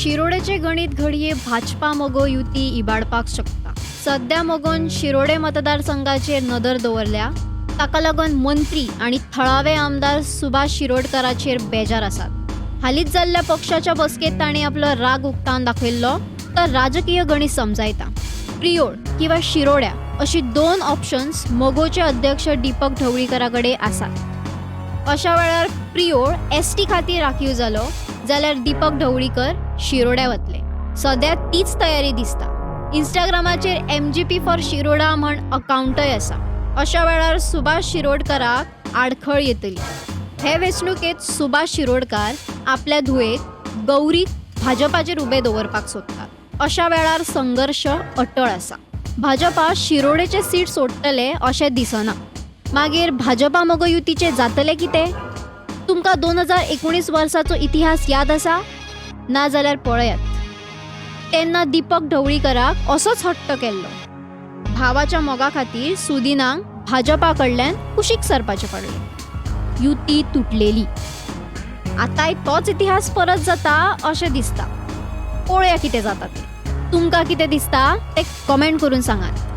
शिरोडेचे गणित घडये भाजपा मगो युती इबाडपाक शकता. सध्या मगोन शिरोडे मतदारसंघाचेर नदर दवरल्या. ताका लागून मंत्री आणि थळावे आमदार सुभाष शिरोडकराचेर बेजार आसात. हालींच जाल्ल्या पक्षाच्या बसकेत तांणी आपलो राग उक्तावन दाखयल्लो. तर राजकीय गणित समजायता प्रियोड किंवा शिरोड्या अशी दोन ऑप्शन्स मगोचे अध्यक्ष दीपक ढवळीकरा कडेन आसात. अशा वेळार प्रियोड एसटी खातीर राखीव जालो जाल्यार दीपक ढवळीकर शिरोड्या वतले. सध्या तीच तयारी दिसता. इंस्टाग्रामाचेर MGP फॉर शिरोडा म्हण अकाउंटय आसा. अशा वेळार सुभाष शिरोडकराक आडखळ येतली. हे वेंचणुकेत सुभाष शिरोडकार आपल्या धुवेक गौरीक भाजपाचेर उबे दवरपाक सोदतात. अशा वेळार संघर्श अटळ आसा. भाजपा शिरोडेचे सीट सोडटले अशें दिसना. मागीर भाजपा मगो युतीचे जातले कितें? तुमकां 2019 वर्साचो इतिहास याद आसा? ना जाल्यार पळयात. तेन्ना दीपक ढवळीकराक असोच हट्ट केल्लो. भावाच्या मोगा खातीर सुदिनांक भाजपा कडल्यान कुशीक सरपाचें पडलें. युती तुटलेली. आतांय तोच इतिहास परत जाता अशें दिसता. पळोवया कितें जाता तें. तुमकां कितें दिसता तें कमेंट करून सांगात.